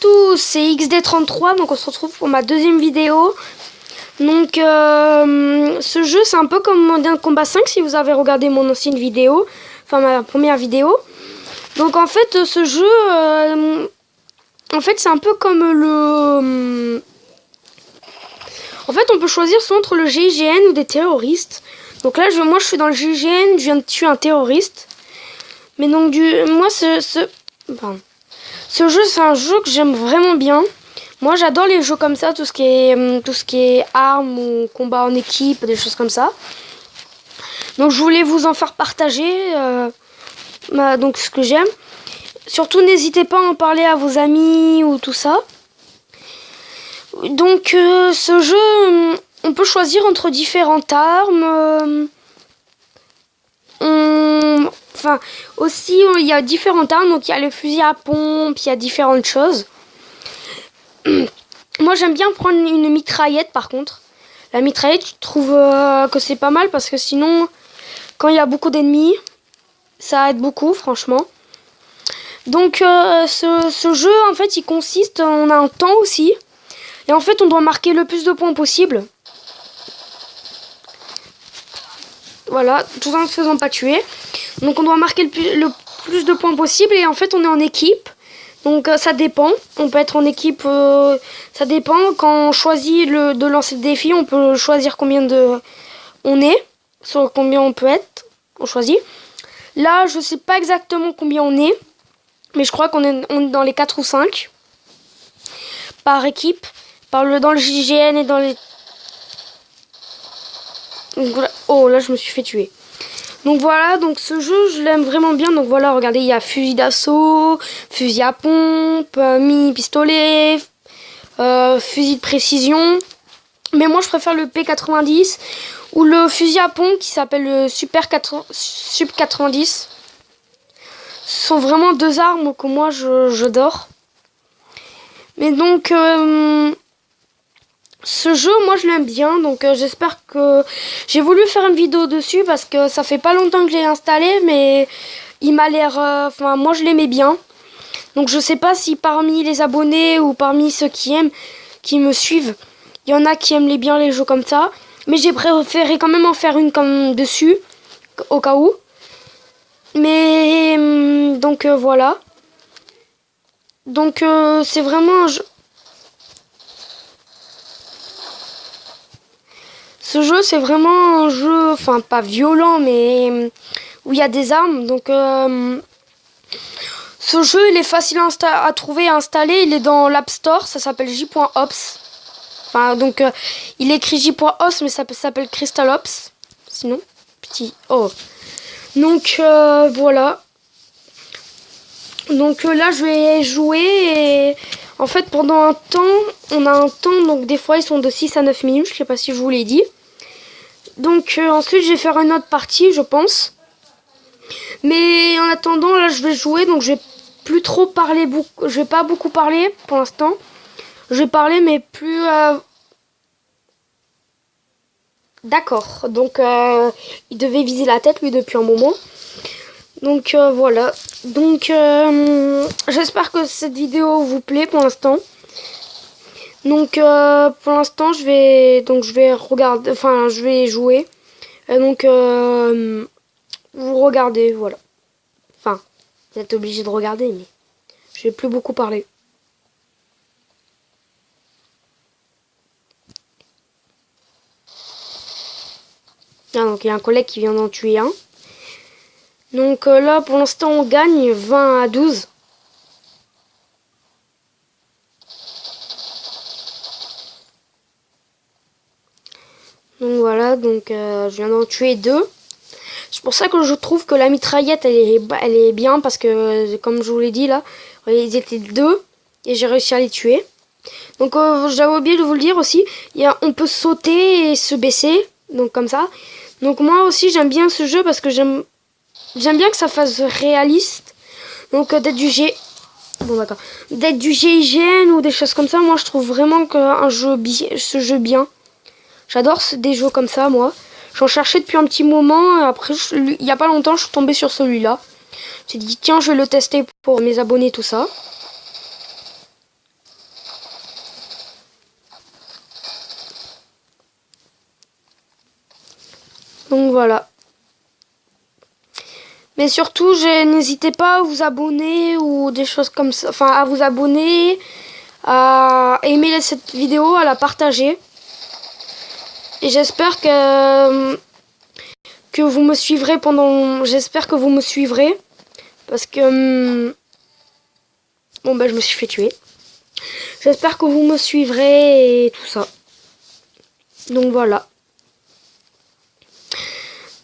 tous, c'est XD33, donc on se retrouve pour ma deuxième vidéo. Donc ce jeu c'est un peu comme Modern Combat 5 si vous avez regardé mon ancienne vidéo, enfin ma première vidéo. Donc en fait ce jeu, en fait c'est un peu comme le... En fait on peut choisir soit entre le GIGN ou des terroristes. Donc là moi je suis dans le GIGN, je viens de tuer un terroriste. Mais donc moi ce jeu c'est un jeu que j'aime vraiment bien. Moi j'adore les jeux comme ça, tout ce qui est armes ou combat en équipe, des choses comme ça. Donc je voulais vous en faire partager donc ce que j'aime. Surtout n'hésitez pas à en parler à vos amis ou tout ça. Donc ce jeu, on peut choisir entre différentes armes. Enfin aussi il y a différentes armes, donc il y a le fusil à pompe, il y a différentes choses. Moi j'aime bien prendre une mitraillette par contre. La mitraillette je trouve que c'est pas mal parce que sinon quand il y a beaucoup d'ennemis ça aide beaucoup franchement. Donc ce jeu en fait il consiste, on a un temps aussi. Et en fait on doit marquer le plus de points possible. Voilà, tout en ne se faisant pas tuer. Donc on doit marquer le plus de points possible et en fait on est en équipe. Donc ça dépend, on peut être en équipe, ça dépend. Quand on choisit de lancer le défi, on peut choisir combien on est, sur combien on peut être, on choisit. Là je sais pas exactement combien on est, mais je crois qu'on est dans les 4 ou 5 par équipe, dans le GIGN et dans les... Oh là je me suis fait tuer. Donc voilà, donc ce jeu je l'aime vraiment bien. Donc voilà, regardez, il y a fusil d'assaut, fusil à pompe, mini pistolet, fusil de précision. Mais moi je préfère le P90 ou le fusil à pompe qui s'appelle le Sub 90. Ce sont vraiment deux armes que moi j'adore. Mais donc ce jeu, moi je l'aime bien, donc j'espère que... J'ai voulu faire une vidéo dessus parce que ça fait pas longtemps que j'ai installé, mais il m'a l'air... Enfin, moi je l'aimais bien. Donc je sais pas si parmi les abonnés ou parmi ceux qui me suivent, il y en a qui aiment bien les jeux comme ça. Mais j'ai préféré quand même en faire une comme dessus, au cas où. Mais donc voilà. Donc c'est vraiment un jeu... Ce jeu, c'est vraiment un jeu, enfin pas violent, mais où il y a des armes. Donc, ce jeu, il est facile à trouver et à installer. Il est dans l'App Store, ça s'appelle J.Ops. Enfin, donc, il est écrit J.Ops, mais ça s'appelle Crystal Ops. Sinon, petit... Oh. Donc, voilà. Donc là, je vais jouer et... En fait, pendant un temps, on a un temps, donc des fois, ils sont de 6 à 9 minutes. Je sais pas si je vous l'ai dit. Donc ensuite je vais faire une autre partie je pense. Mais en attendant là je vais jouer, donc je vais plus trop parler, je vais pas beaucoup parler pour l'instant. Je vais parler mais plus... D'accord, donc il devait viser la tête lui depuis un moment. Donc voilà, donc j'espère que cette vidéo vous plaît pour l'instant. Donc pour l'instant je vais regarder, enfin je vais jouer. Et donc vous regardez, voilà. Enfin, vous êtes obligé de regarder, mais je vais plus beaucoup parler. Ah, donc il y a un collègue qui vient d'en tuer un. Donc là pour l'instant on gagne 20 à 12. Donc voilà, donc je viens d'en tuer 2. C'est pour ça que je trouve que la mitraillette elle est bien parce que comme je vous l'ai dit là, ils étaient 2 et j'ai réussi à les tuer. Donc j'avais oublié de vous le dire aussi, on peut sauter et se baisser, donc comme ça. Donc moi aussi j'aime bien ce jeu parce que j'aime bien que ça fasse réaliste. Donc d'être du GIGN ou des choses comme ça, moi je trouve vraiment que ce jeu bien. J'adore des jeux comme ça, moi. J'en cherchais depuis un petit moment. Après, il n'y a pas longtemps, je suis tombée sur celui-là. J'ai dit, tiens, je vais le tester pour mes abonnés, tout ça. Donc voilà. Mais surtout, n'hésitez pas à vous abonner ou des choses comme ça. Enfin, à vous abonner, à aimer cette vidéo, à la partager. Et j'espère que vous me suivrez J'espère que vous me suivrez. Parce que... Bon, ben, je me suis fait tuer. J'espère que vous me suivrez et tout ça. Donc voilà.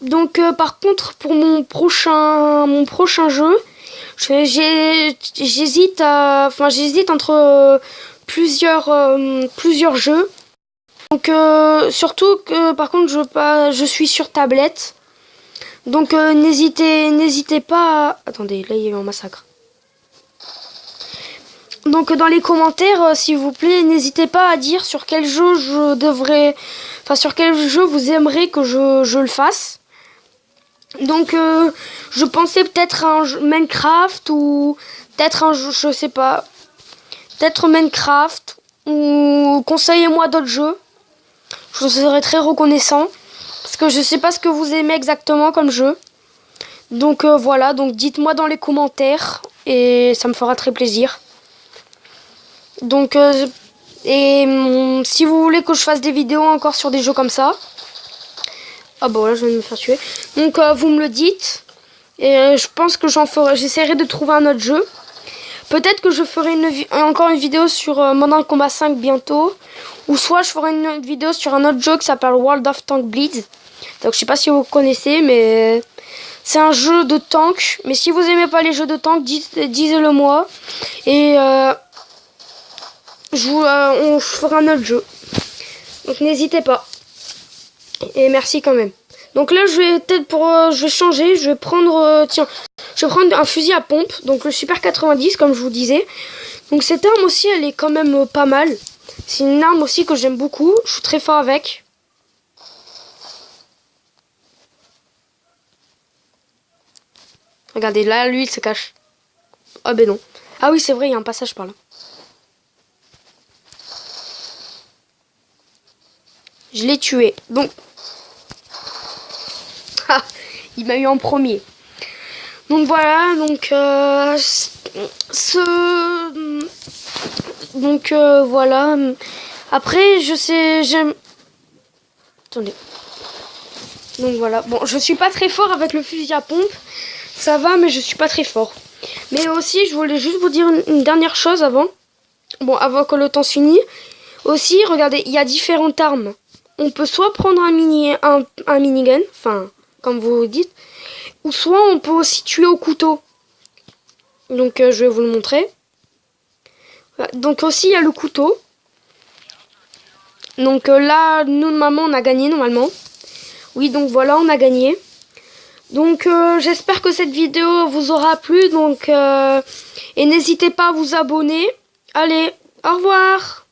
Donc par contre pour mon prochain jeu, j'hésite entre plusieurs jeux. Donc surtout que par contre je suis sur tablette. Donc n'hésitez pas Attendez, là il y a eu un massacre. Donc dans les commentaires, s'il vous plaît, n'hésitez pas à dire sur quel jeu sur quel jeu vous aimeriez que je le fasse. Donc je pensais peut-être à un jeu Minecraft ou peut-être un jeu, je sais pas, peut-être Minecraft ou conseillez-moi d'autres jeux. Je vous serais très reconnaissant parce que je sais pas ce que vous aimez exactement comme jeu. Donc voilà, donc dites-moi dans les commentaires et ça me fera très plaisir. Donc si vous voulez que je fasse des vidéos encore sur des jeux comme ça. Ah bon, là je vais me faire tuer. Donc vous me le dites. Et je pense que j'essaierai de trouver un autre jeu. Peut-être que je ferai encore une vidéo sur Modern Combat 5 bientôt. Ou soit je ferai une vidéo sur un autre jeu qui s'appelle World of Tank Blitz. Donc je sais pas si vous connaissez, mais c'est un jeu de tank. Mais si vous aimez pas les jeux de tank, dites-le moi. Et on fera un autre jeu. Donc n'hésitez pas. Et merci quand même. Donc là, je vais changer. Je vais prendre un fusil à pompe. Donc le Super 90, comme je vous disais. Donc cette arme aussi, elle est quand même pas mal. C'est une arme aussi que j'aime beaucoup. Je suis très fort avec. Regardez, là, lui, il se cache. Ah ben non. Ah oui, c'est vrai, il y a un passage par là. Je l'ai tué. Donc... Ah, il m'a eu en premier. Donc voilà, voilà. Après, j'aime... Attendez. Donc voilà. Bon, je suis pas très fort avec le fusil à pompe. Ça va, mais je suis pas très fort. Mais aussi, je voulais juste vous dire une dernière chose avant. Bon, avant que le temps se finisse. Aussi, regardez, il y a différentes armes. On peut soit prendre un minigun, enfin, comme vous dites, ou soit on peut aussi tuer au couteau. Donc je vais vous le montrer. Donc aussi il y a le couteau. Donc là, nous normalement on a gagné normalement. Oui, donc voilà, on a gagné. Donc j'espère que cette vidéo vous aura plu. Donc et n'hésitez pas à vous abonner. Allez, au revoir.